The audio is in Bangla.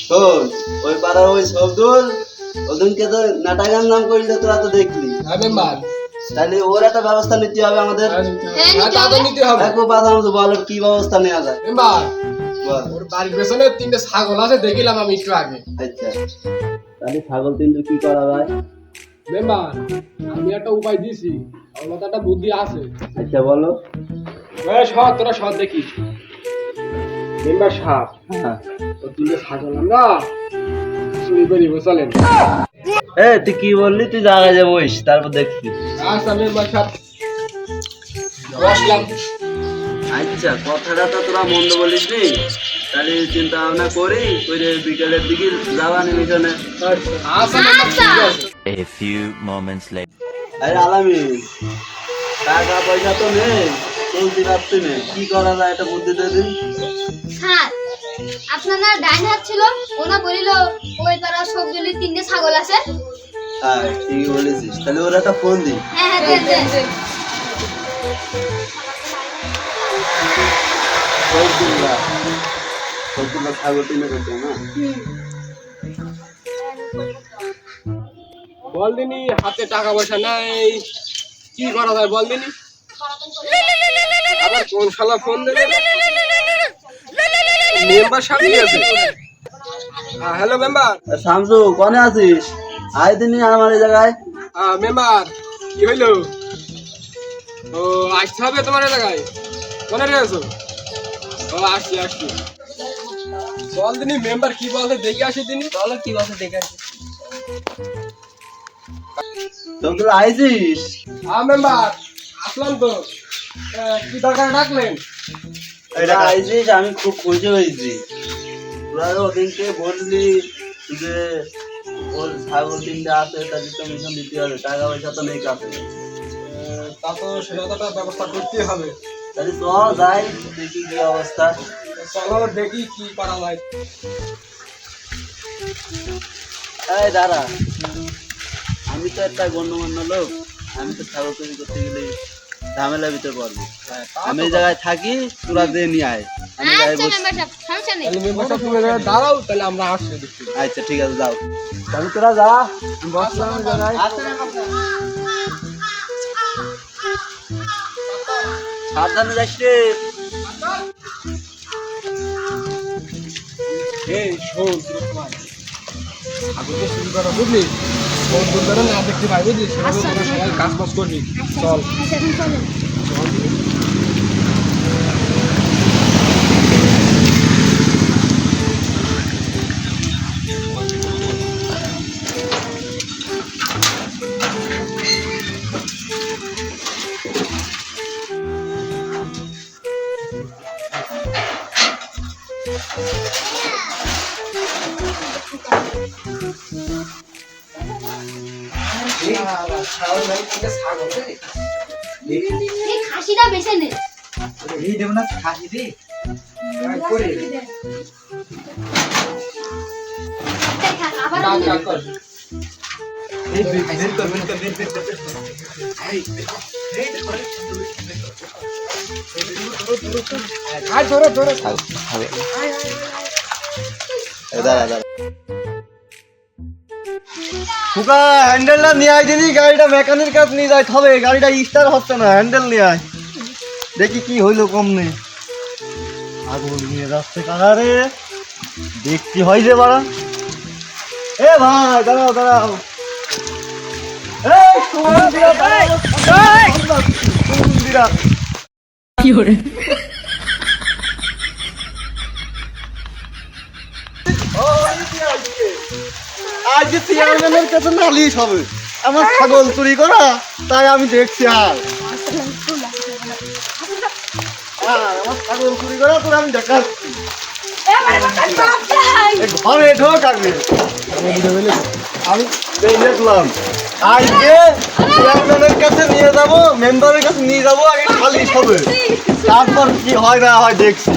শোন, ওই পাড়ার ওই শব্দুল ওদিনকে তো নাটাগান নাম করলে তোরা তো দেখলি। হ্যাঁ মেম্বার, তাহলে ওর একটা ব্যবস্থা নিতে হবে আমাদের। হ্যাঁ তা তো নিতে হবে। একবার কথা মতো বল কি ব্যবস্থা নেওয়া যায়। মেম্বার, বল। ওর বাড়ির পেছনে 3টে ছাগল আছে, দেখিলাম আমি একটু আগে। আচ্ছা, তাহলে ছাগল তিনটে কি করা যায়? মেম্বার, আমি একটা উপায় দিছি, আমার মাথায় একটা বুদ্ধি আছে। আচ্ছা বলো। তোরা সব দেখিস। মেম্বার সাপ, হ্যাঁ। ও 3টে ছাগল আমরা চুরি করি, চলেন। তুই কি বললি? তুই জায়গায় যাবো তারপর দেখছি। আচ্ছা মেম্বার সাপ, বসলাম। আচ্ছা, কথাটা তো তোরা মন্দ বলিস নি। তাহলে চিন্তা ভাবনা করি বিকেলের দিকে যাবানি মিশনে। আচ্ছা মেম্বার, ঠিক আছে। A few moments later. আরে আলামিন, টাকা পয়সা তো নেই, চলতে পারছি না, কি করা যায় একটা বুদ্ধি দিয়ে দিন। স্যার, আপনার না ডাইন হাত ছিল, ওনা বলিল ওই পাড়া সবগুলি 3টে ছাগল আছে। হ্যাঁ ঠিকই বলেছিস, তাহলে ওর একটা ফোন দিই। হ্যাঁ হ্যাঁ দেন দেন। সবগুলা ছাগল কিনে করছে না। বল দিনি, হাতে টাকা পয়সা নাই, কি করা যায় বল দিনি। আবার কোন শালা ফোন দেবে? মেম্বার সামনে আছে। Hello member. শামসু, কনে আছিস? আয় দিনই আমার এই জায়গায়। মেম্বার, কি হইলো? ও আসতে হবে তোমার এলাকায়, মনে রেখেছো? ও আসছি আসছি। বল দিনি মেম্বার কি বলতে, দেখে আসি দিনি। চলো কি বলছে দেখে আসি। তোর আইছিস? মেম্বার আসলাম তো, কি দরকার ডাকলেন? আইছিস, আমি খুব খুশি হয়েছি। তোরা ওদিনকে বললি যে ওর ছাগল তিনটে আছে, তাদের তো মিশন দিতে হবে, টাকা পয়সা তো নেই কাছে। তা তো সেটা তো একটা ব্যবস্থা করতেই হবে। তাহলে চ যাই, দেখি কি অবস্থা। চলো দেখি কি করা যায়। এই দাঁড়া, আমি তো একটা গণ্যমান্য লোক, আমি তো ছাগল তৈরি করতে গেলে ঝামেলার ভিতরে পড়বো। আমি এই জায়গায় থাকি, তোরা দিয়ে নিয়ে আয়। আমি যাই আচ্ছা বসছি। মেম্বার সাহেব, সমস্যা নেই। তাহলে মেম্বার সাহেব তুমি এখানে দাঁড়াও, তাহলে আমরা আসছি দেখছি। আচ্ছা ঠিক আছে, যাও। তাহলে তোরা যা, আমি বসলাম এই জায়গায়। সাবধানে যাস রে। এই শোন, আগে শুরু করা বুঝলি, ফোন ফোন করে না দেখতে পাই বুঝলি, সেভাবে তোরা সবাই কাজ বাজ করবি। চল আচ্ছা এখন চলেন। এই খাসিটা বেছে নে। এই দেব না খাসি দি করে আবার কাজ কাজ কর। এই বের কর আয় ধরে ধরে দাঁড়া দাঁড়া। ফুকা, হ্যান্ডেলটা নিয়ে আয় দিদি, গাড়িটা মেকানিক কাছে নিয়ে যাইতে হবে, গাড়িটা স্টার্ট হচ্ছে না, হ্যান্ডেল নিয়ে আয়। দেখি কি হইলো কম নেই। আগুন নিয়ে যাচ্ছে কারে, দেখছি হয় যে বাড়া। এ ভাই দাঁড়াও দাঁড়াও। এই সুমন্দিরা দাঁড়াও। সুমন্দিরা কি করে আজ যে চেয়ারম্যানের কাছে নালিশ হবে আমার ছাগল চুরি করা, তাই আমি দেখছি। আর আমার ছাগল চুরি করা তোর আমি দেখাচ্ছি। ঘরে ঢোক আগে, আমি দেখলাম আজকে চেয়ারম্যানের কাছে নিয়ে যাবো, মেম্বারের কাছে নিয়ে যাবো, আগে নালিশ হবে, তারপর কি হয় না হয় দেখছি।